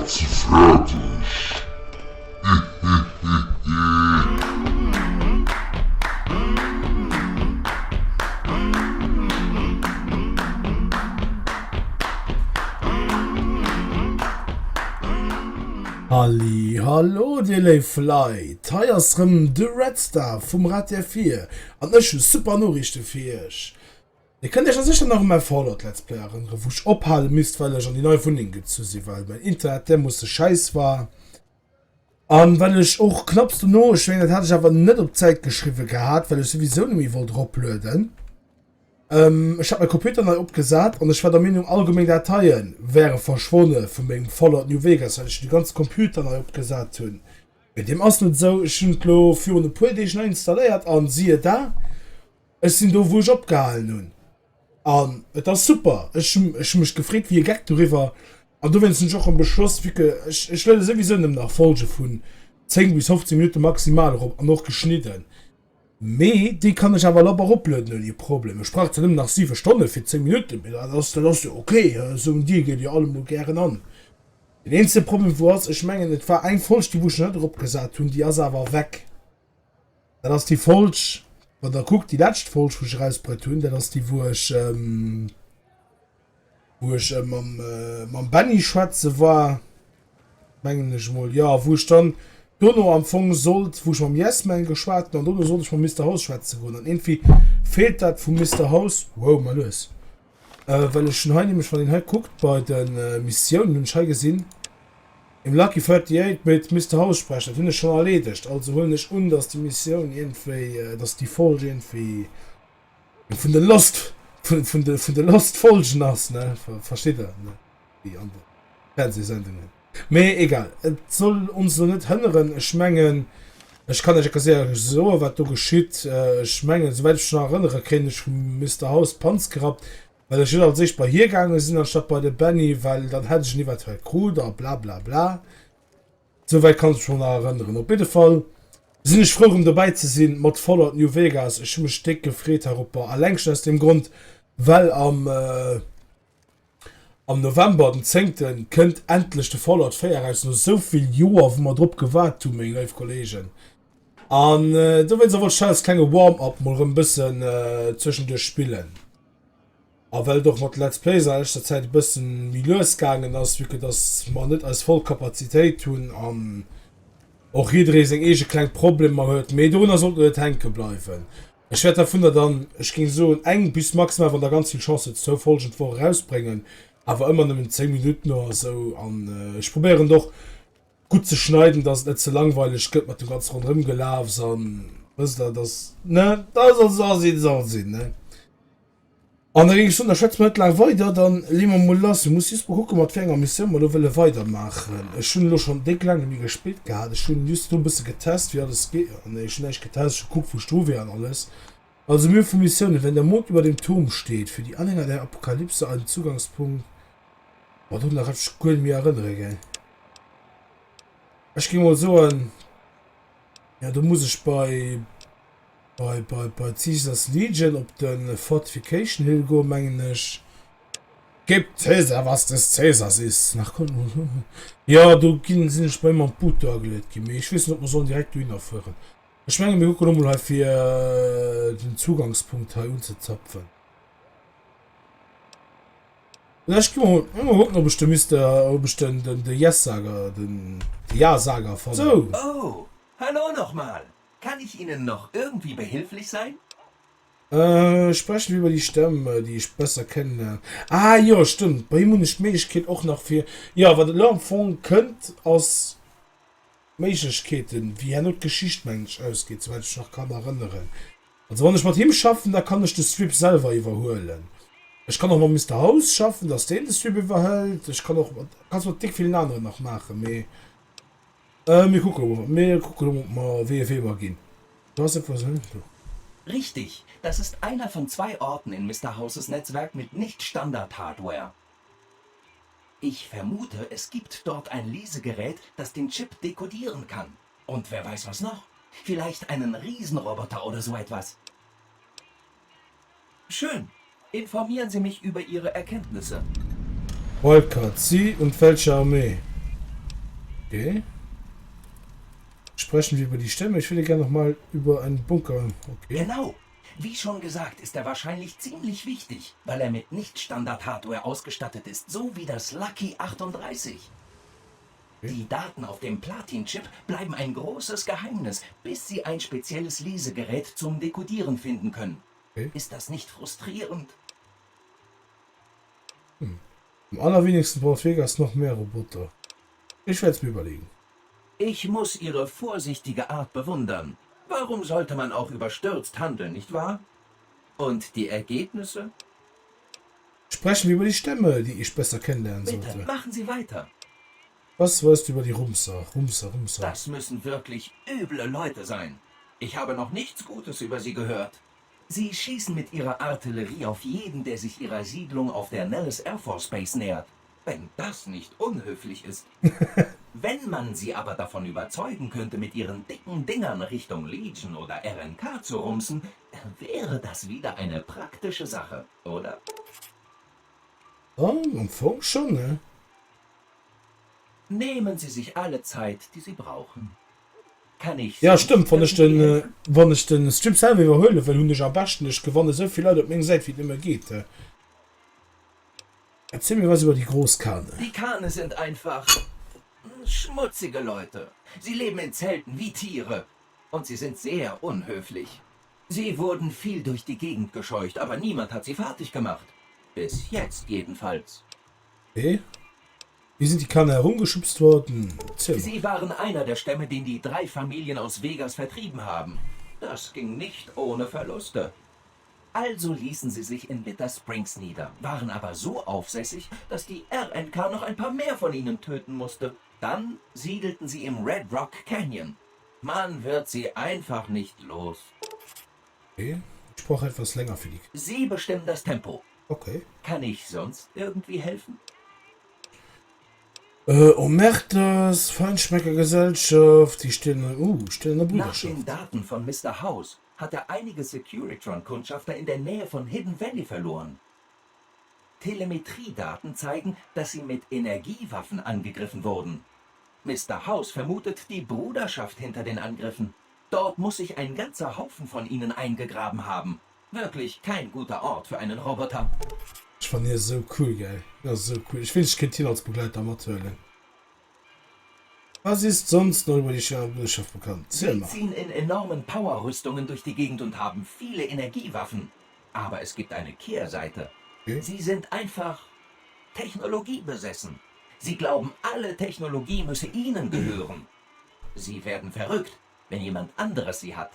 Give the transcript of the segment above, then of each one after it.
sie fertig. Halli, hallo, Delay Fly. Teiersrem de Redstar vom Rad der 4. An ech super Norrichte firch. Ihr könnt ja sicher noch mal Fallout Let's Playerin, wo ich ophalen müsst, weil ich an die neue Funding gibt zu sie, weil mein Internet, der musste scheiß war. Weil ich auch knapp so noch geschwingt hatte ich aber nicht auf Zeit geschrieben gehabt, weil ich sowieso nicht mehr wollte drauflöden. Ich habe mein Computer neu abgesagt und ich war der Meinung, allgemeine Dateien wären verschwunden von meinem Fallout New Vegas, weil ich die ganzen Computer neu abgesagt habe. Mit dem ist nicht so, ich habe für eine Pool neu installiert und siehe da, es sind da, wo ich abgehalten habe. Das ist super. Ich mich gefragt, wie ihr Gag darüber. Und du, wenn es auch einen Beschluss wie ich stelle sowieso nicht nach Folge von 10 bis 15 Minuten maximal noch geschnitten. Me, die kann ich aber locker uploaden, die Probleme. Ich brauche dann nach 7 Stunden für 10 Minuten. Das ist okay, so um die geht ja alle mal gerne an. Das einzige Problem war, ich meine, es war ein Folge, die ich nicht drauf gesagt habe, und die ist aber weg. Das ist die Folge, wenn da guckt, die letzte Folge, wo ich rausgebracht habe, das ist die, wo ich mit Benny schwätze war, meine ich mal, ja, wo ich dann noch anfangen sollte, wo ich mit Yes-Man geschwätzt und dann sollte ich mit Mr. House schwätzen gehen. Und irgendwie fehlt das von Mr. House, wow, mal los. Weil ich schon heute nämlich von den heute guckt bei den Missionen und ich habe gesehen, im Lucky 38 mit Mr. House sprechen, das finde ich schon erledigt. Also holen nicht dass die Mission irgendwie, dass die Folge irgendwie von der Lost Folgen hast, ne? Versteht ihr? Ne? Die andere Fernsehsendungen. Me egal, es soll uns so nicht hindern, schmengen. Ich kann nicht sagen, so, was da geschieht, schmengen, soweit ich schon erinnere, kenne ich von Mr. House Panz gehabt, weil ich halt sich bei hier gegangen sind, anstatt bei der Benny, weil dann hätte ich nie was für Crew oder bla bla bla. Soweit kann ich schon erinnern. Auf jeden Fall sind ich froh, um dabei zu sein mit Fallout New Vegas. Ich habe mich dick gefreut darüber. Allein schon aus dem Grund, weil am November den 10. könnt endlich der Fallout 4 raus. Noch so viel Jahre, wo man drauf gewartet haben, meine liebe Kollegen. Und da wird es aber schon als kleine Warm-up mal ein bisschen zwischendurch spielen. Aber weil doch mit Let's Play in letzter Zeit ein bisschen wie losgegangen ist, wie das man nicht als Vollkapazität tun. Auch jeder ist ein kleines Problem, man hört, Medona sollte nicht hängen bleiben. Ich werde davon dann, ich ging so eng bis maximal von der ganzen Chance zu folgen vor rausbringen, aber immer nur in 10 Minuten oder so. Ich probiere doch gut zu schneiden, dass es nicht so langweilig geht mit dem ganzen rundherum gelaufen, sondern das, ne, das soll sein, ne. Und dann ging ich schon der Schätze nicht lang weiter, dann lieber mal lassen. Muss jetzt mal gucken, was für eine Mission wir will weitermachen. Ich habe schon dick lange nicht gespielt gehabt. Ich habe just ein bisschen getestet, wie alles geht. Und ich habe nicht getestet, ich gucke, wo Stufe und alles. Also mir für Missionen, wenn der Mond über dem Turm steht, für die Anhänger der Apokalypse ein Zugangspunkt. War du nach gut mir erinnere, gell? Ich gehe mal so an. Ja, da muss ich bei Caesars Legion op den Fortification Hill go mengenisch. Gibt Caesar, was des Caesars ist. Nach ja, du gehen sie nicht bei meinem Puter gelegt. Ich weiß nicht, ob man so direkt hinführen. Ich meine, wir gucken mal für den Zugangspunkt hier umzuzapfen. Ich kann mal gucken, ob ich den Yes-Sager, den Ja-Sager von. So. Oh, hallo nochmal. Kann ich Ihnen noch irgendwie behilflich sein? Sprechen wir über die Stämme, die ich besser kenne. Ah, ja, stimmt. Bei ihm und ich Möglichkeit auch noch für. Ja, was der Lernfond könnt aus Möglichkeiten, wie er nicht Geschichtmensch ausgeht, soweit ich noch kann erinnern. Also, wenn ich mit ihm schaffen, dann kann ich den Strip selber überholen. Ich kann auch mal Mr. House schaffen, dass der den Strip überhält. Ich kann auch. Kannst du dick viele andere noch machen. Wir gucken mal, wie wir gehen. Du hast etwas, ne? Richtig, das ist einer von 2 Orten in Mr. Houses Netzwerk mit Nicht-Standard-Hardware. Ich vermute, es gibt dort ein Lesegerät, das den Chip dekodieren kann. Und wer weiß was noch? Vielleicht einen Riesenroboter oder so etwas. Schön. Informieren Sie mich über Ihre Erkenntnisse. Wildcard, Sie und welche Armee? Okay. Sprechen wir über die Stämme. Ich würde gerne noch mal über einen Bunker. Okay. Genau. Wie schon gesagt, ist er wahrscheinlich ziemlich wichtig, weil er mit Nicht-Standard-Hardware ausgestattet ist, so wie das Lucky 38. Die Daten auf dem Platin-Chip bleiben ein großes Geheimnis, bis Sie ein spezielles Lesegerät zum Dekodieren finden können. Okay. Ist das nicht frustrierend? Am allerwenigsten braucht Vegas noch mehr Roboter. Ich werde es mir überlegen. Ich muss Ihre vorsichtige Art bewundern. Warum sollte man auch überstürzt handeln, nicht wahr? Und die Ergebnisse? Sprechen wir über die Stämme, die ich besser kennenlernen Bitte, sollte. machen Sie weiter. Was weißt du über die Rumser? Rumser. Das müssen wirklich üble Leute sein. Ich habe noch nichts Gutes über sie gehört. Sie schießen mit ihrer Artillerie auf jeden, der sich ihrer Siedlung auf der Nellis Air Force Base nähert. Wenn das nicht unhöflich ist. Wenn man sie aber davon überzeugen könnte, mit ihren dicken Dingern Richtung Legion oder RNK zu rumsen, wäre das wieder eine praktische Sache, oder? Ja, am Funk schon, ne? Nehmen Sie sich alle Zeit, die Sie brauchen. Kann ich... Ja, sonst stimmt, wenn irgendwie ich den Strip selber überhöhle, weil ich am besten nicht gewonnen so viele Leute auf mir seid, wie es immer geht. Erzähl mir was über die Großkane. Die Kane sind einfach schmutzige Leute. Sie leben in Zelten wie Tiere. Und sie sind sehr unhöflich. Sie wurden viel durch die Gegend gescheucht, aber niemand hat sie fertig gemacht. Bis jetzt jedenfalls. Okay. Wie sind die Kanne herumgeschubst worden? Erzähl mal. Sie waren einer der Stämme, den die 3 Familien aus Vegas vertrieben haben. Das ging nicht ohne Verluste. Also ließen sie sich in Bitter Springs nieder, waren aber so aufsässig, dass die RNK noch ein paar mehr von ihnen töten musste. Dann siedelten sie im Red Rock Canyon. Man wird sie einfach nicht los. Okay. Ich brauche etwas länger für die. Sie bestimmen das Tempo. Okay. Kann ich sonst irgendwie helfen? Omertas, Feinschmeckergesellschaft, die stehen eine Nach den Bruderschaft. Daten von Mr. House hat er einige Securitron-Kundschafter in der Nähe von Hidden Valley verloren. Telemetriedaten zeigen, dass sie mit Energiewaffen angegriffen wurden. Mr. House vermutet die Bruderschaft hinter den Angriffen. Dort muss sich ein ganzer Haufen von ihnen eingegraben haben. Wirklich kein guter Ort für einen Roboter. Ich fand hier so cool, geil. Ja, so cool. Ich will ich Kind hier als Begleiter Amateure. Was ist sonst noch über die Bruderschaft bekannt? Erzähl Sie mal. ziehen in enormen Power-Rüstungen durch die Gegend und haben viele Energiewaffen. Aber es gibt eine Kehrseite. Okay. Sie sind einfach technologiebesessen. Sie glauben, alle Technologie müsse ihnen gehören. Sie werden verrückt, wenn jemand anderes sie hat.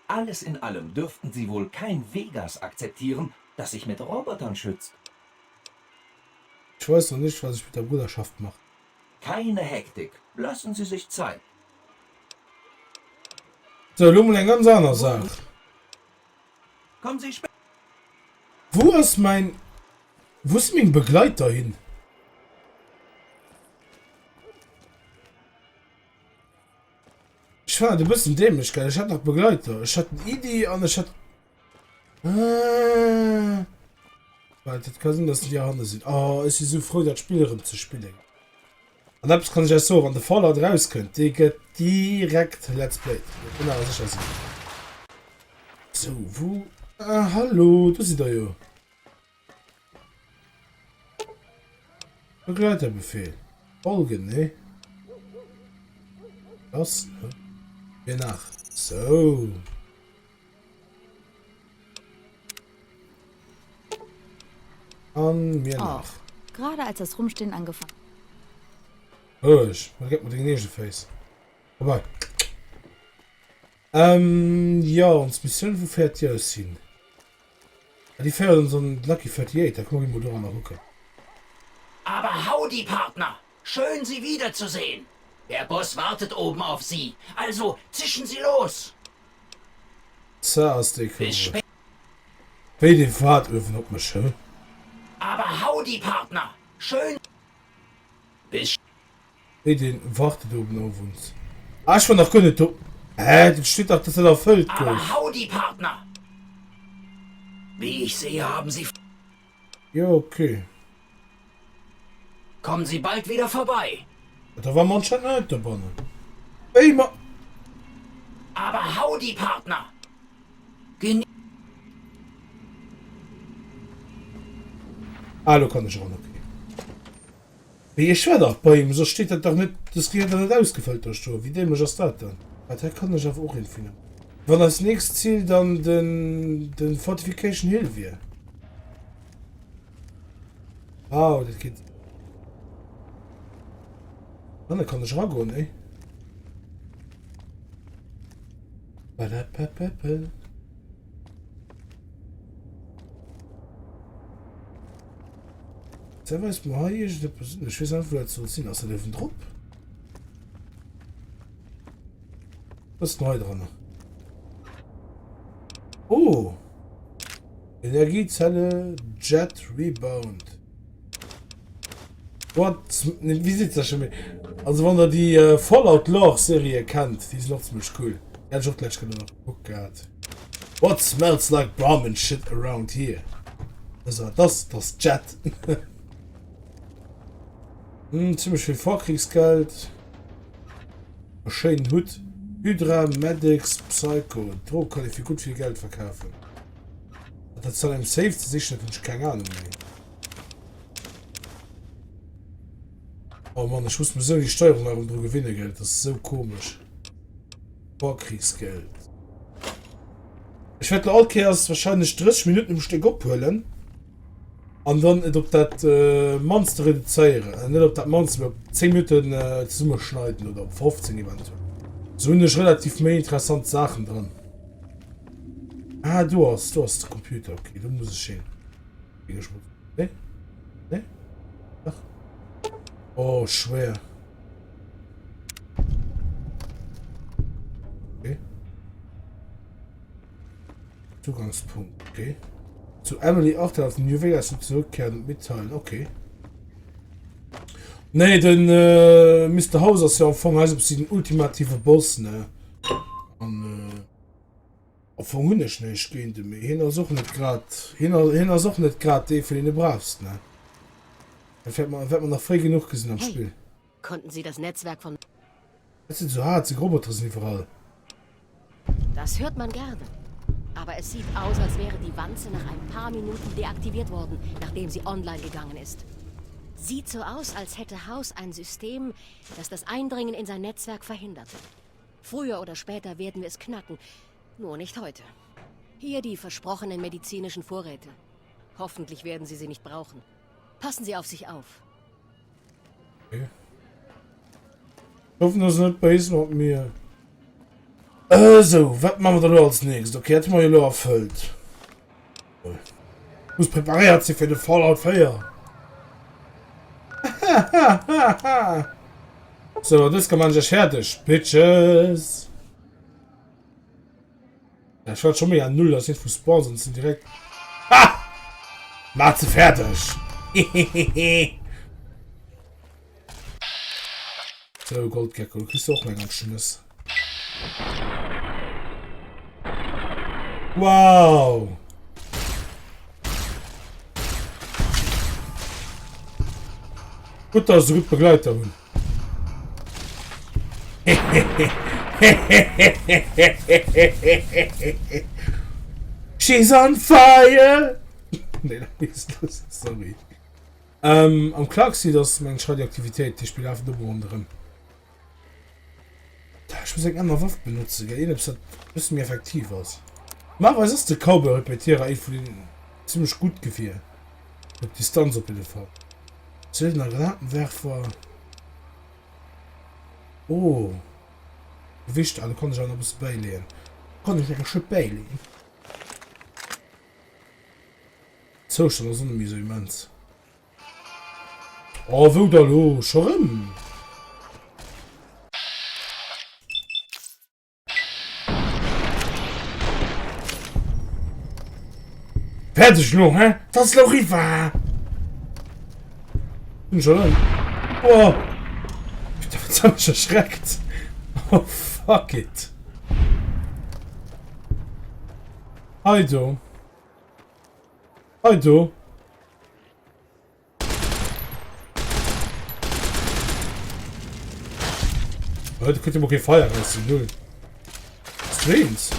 Alles in allem dürften sie wohl kein Vegas akzeptieren, das sich mit Robotern schützt. Ich weiß noch nicht, was ich mit der Bruderschaft mache. Keine Hektik. Lassen Sie sich Zeit. So, Lummel, eine ganz andere Sache. Kommen Sie später. Wo ist mein Begleiter hin? Ich war ein bisschen dämlich, gell? Ich hatte noch Begleiter. Ich hatte eine Idee und ich hatte... Weil das kann sein, dass die Hand sind. Oh, ist sie so froh, das Spielerin zu spielen. Und das kann ich ja so, wenn der Fallout rauskommt, die geht direkt Let's Play. Genau, sicher sein. So, wo... hallo, du siehst da ja. Begleiterbefehl. Folgen, ne? Was? Hier nach. So. An mir nach. Gerade als das Rumstehen angefangen. Ich. Man gibt mir den nächsten Face. Vorbei. Ja, uns Mission, wo fährt ihr es hin? Ja, die fährt in so ein Lucky 38, da kommen wir mal gucken. Aber howdy, Partner! Schön, Sie wiederzusehen. Der Boss wartet oben auf Sie. Also zischen Sie los. Zuerst die Bis Kurve. später. Wie die Fahrt öffnen, ob man schön. Aber howdy, Partner! Schön. Bis Wie den wartet oben auf uns. Ah, ich war noch gar nicht. Das steht doch, dass er erfüllt geht. Aber howdy, Partner! Wie ich sehe, haben Sie... Ja, okay. Kommen Sie bald wieder vorbei. Da war man schon nicht dabei. Ey, ma... Aber hau die Partner! Genie Ah, da kann ich auch noch. Okay. Wie ich schwer bei ihm, so steht das doch nicht, das geht nicht ausgefüllt, das Schuh. Wie dem ist das dann? Da kann ich auf auch hinfinden. Wenn das nächste Ziel dann den Fortification Hill wäre. Wow, das geht. Dann kann ich rangehen, ey. Badapapapel. Da weiß man, hier ist der Person. Ich weiß nicht, wo er zu ziehen aus der Löwen-Trupp. Was ist neu dran? Oh! Energiezelle Jet Rebound. What? Wie sieht das schon mit? Also, wenn ihr die Fallout Lore Serie kennt, die ist noch ziemlich cool. Ja, ich auch gleich gedacht. Oh Gott. What smells like Brahmin shit around here? Also, das Jet. Ziemlich viel Vorkriegsgeld. Schönen Hut. Hydra, Medics, Psycho. Droh kann ich für gut viel Geld verkaufen. Das soll einem Safe zu sich natürlich keine Ahnung mehr. Oh Mann, ich muss mir so die Steuerung nach dem Gewinnegeld. Das ist so komisch. Vorkriegsgeld. Ich werde Alkeers wahrscheinlich 30 Minuten im Stück abholen. Und dann, ob das Monster reduzieren. Nicht, ob das Monster 10 Minuten zusammenschneiden oder 15 eventuell. So sind relativ mehr interessante Sachen dran. Ah, du hast den Computer. Okay, du musst es stehen. Ne? Ne? Ach. Oh, schwer. Okay. Zugangspunkt. Okay. Zu Emily auch auf New Vegas zurückkehren und mitteilen. Okay. Nee, den Mr. Hauser ist ja am Anfang also den ultimative Boss, ne? Und von Hundisch nicht gehen die mir. Hin auch nicht gerade. Hin auch nicht gerade den, für den du brauchst, ne? Dann wird man noch frei genug gesehen am Spiel. Konnten Sie das Netzwerk von... Das sind so hart, die Roboter sind überall. Das hört man gerne. Aber es sieht aus, als wäre die Wanze nach ein paar Minuten deaktiviert worden, nachdem sie online gegangen ist. Sieht so aus, als hätte House ein System, das das Eindringen in sein Netzwerk verhinderte. Früher oder später werden wir es knacken, nur nicht heute. Hier die versprochenen medizinischen Vorräte. Hoffentlich werden Sie sie nicht brauchen. Passen Sie auf sich auf. Okay. Ich hoffe, dass es nicht bei ist mit mir. Also, was machen wir da als nächstes? Okay, jetzt mal hier erfüllt. Ich muss präpariert sich für den Fallout 4. So, das kann man sich fertig. Bitches. Ja, ich werde schon mal an 0, das sind für Spawn, sonst sind direkt. Ha! Macht sie fertig. So, Goldgecko, du kriegst auch mal ganz schönes. Wow! Gut, dass du gut begleitet hast. She's on fire! Nee, das ist lustig, sorry. Am klarsten dass meine Radioaktivität, die spielt einfach nur unter. Ich muss eine andere Waffe benutzen, gell? Das sieht ein bisschen mehr effektiv aus. Normalerweise ist der Cowboy-Repetierer eigentlich ziemlich gut gefühlt. Mit Distanz auf jeden Fall. Seltener Granatenwerfer. Oh. Gewicht, alle kann ich auch noch ein bisschen beilegen. Kann ich noch ein Stück beilegen? So, schon so eine so immens. Oh, wo da los? Schon. Fertig noch, hä? Das ist Loriva! Bin schon drin. Oh! Ich hab mich erschreckt. Oh, fuck it. Hi, du. Hi, du. Heute könnt ihr okay feiern, das ist 0. Streams.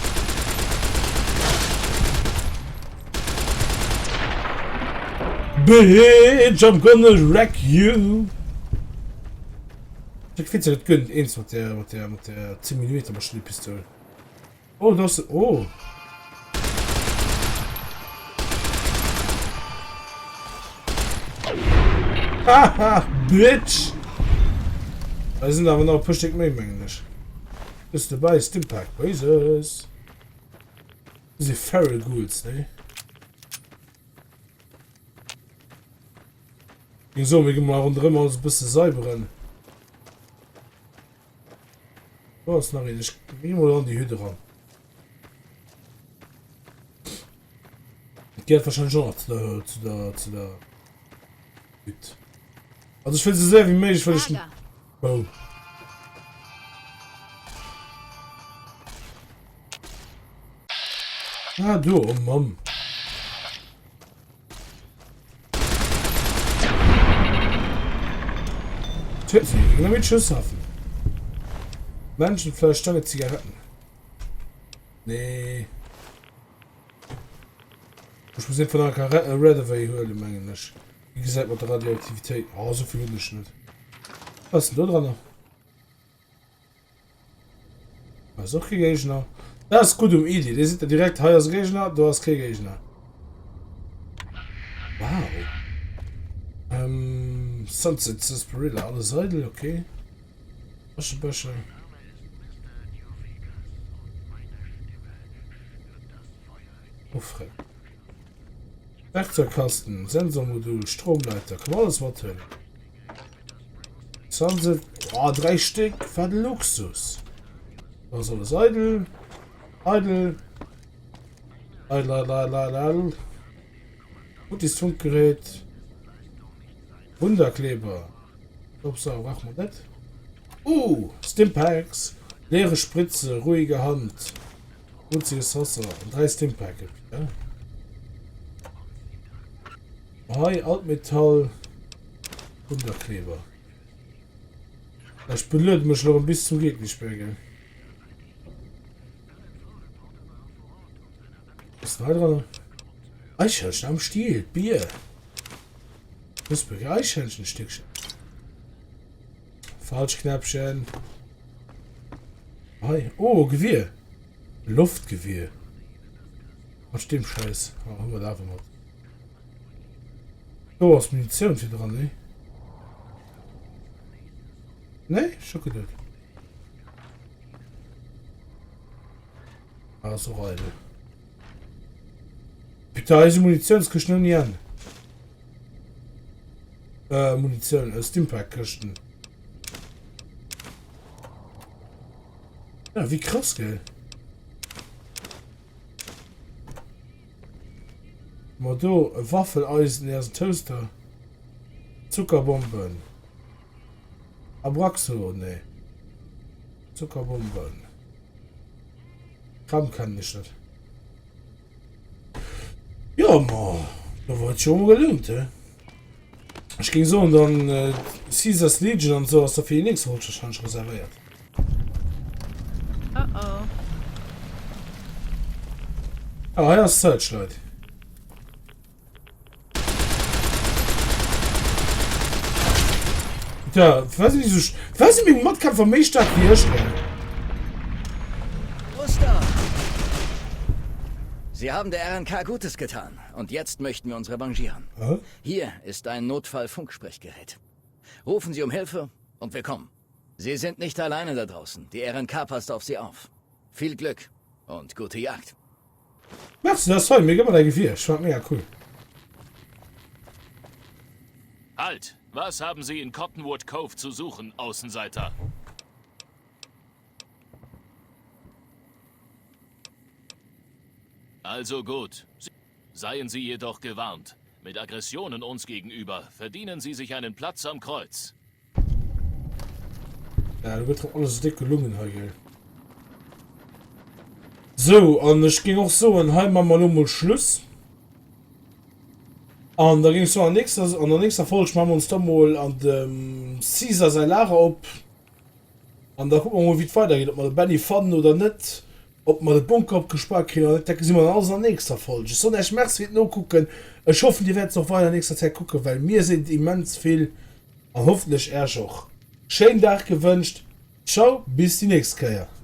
Bitch, I'm gonna wreck you. Ich finde es gut, eins mit der 10 mm Maschinenpistole. Oh, das. Oh. Haha, Bitch! Da sind aber noch ein paar Stück mehr im Englisch. Das ist dabei, Stimpack, Jesus. Das sind Feral Ghouls, ne? Ging so, wir gehen mal runter immer ein bisschen säuberen. Was nach ich gehe mal an die Hütte ran. Geht wahrscheinlich schon zu der Hütte. Also ich will so sehr wie möglich, weil ich... Oh. Ah, du, oh Mann. Töten sie, genau mit Schusswaffen. Menschenfleisch, Stange, Zigaretten. Nee. Ich muss nicht von einer Redaway hören, meine nicht. Wie gesagt, mit der Radioaktivität. Oh, so viel nicht. Was ist denn da dran? Was ist auch kein Gegner? Das ist gut Idee. Der sieht direkt hier als Gegner, du hast kein Gegner. Wow. Sunset Sarsaparilla, alle Seiten, okay. Wasche. Uffre. Werkzeugkasten, Sensormodul, Stromleiter, kann man alles was hören. Sunset, oh, 3 Stück, für den Luxus. Da ist alles Idle. Gutes Funkgerät. Wunderkleber. Ups, mach mal das. Stimpaks. Leere Spritze, ruhige Hand. Nutziges Wasser und 3 Stimpacks. Ja? Hai, Altmetall. Wunderkleber. Das belüht mich noch ein bisschen zum Gegnerspiegel. Was ist da dran? Eichhörnchen am Stiel, Bier. Knusprige Eichhörnchen, Stückchen. Falschknäppchen. Hi. Oh, Gewehr. Luftgewehr. Was stimmt, Scheiß. Oh, immer da mal. Oh, was Munition hier dran, ne? Ne? Schon gedacht. Ah, so rein. Bitte, diese Munition, das kriegst du noch nie an. Munition, Stimpack kriegst du. Ja, wie krass, gell? Modo, Waffeleisen, er ist ein Toaster. Zuckerbomben. Abraxo, ne. Zuckerbomben. Kram kann nicht. Ja, ma. Da war schon mal gelohnt, he? Ich ging so und dann Caesars Legion und so, was da für nichts wahrscheinlich reserviert. Oh. Ah, ja, ist Searchlight. Ja, ich weiß nicht, wie ein Modkampf von mir stark wie ich. Muster! Sie haben der RNK Gutes getan und jetzt möchten wir uns revanchieren. Hä? Hier ist ein Notfall-Funksprechgerät. Rufen Sie um Hilfe und wir kommen. Sie sind nicht alleine da draußen. Die RNK passt auf Sie auf. Viel Glück und gute Jagd. Merci, das war mega mal dein Gefühl. Ich fand mega cool. Halt! Was haben Sie in Cottonwood Cove zu suchen, Außenseiter? Also gut. Seien Sie jedoch gewarnt. Mit Aggressionen uns gegenüber verdienen Sie sich einen Platz am Kreuz. Ja, da wird doch alles dick gelungen, Heigel. So, und ich ging auch so in Heim mal Schluss. Und da ging es so an der nächsten Folge, machen wir uns da mal an dem Caesar sein Lager ab. Und da gucken wir mal, wie es weitergeht, ob wir den Benny fanden oder nicht, ob wir den Bunker abgespart kriegen oder nicht. Da sind wir dann alles in der nächsten Folge. So, ich möchte es noch gucken. Ich hoffe, die werden es noch weiter in nächster Zeit gucken, weil mir sind immens viel und hoffentlich er auch. Schönen Tag gewünscht. Ciao, bis die nächste Kehr.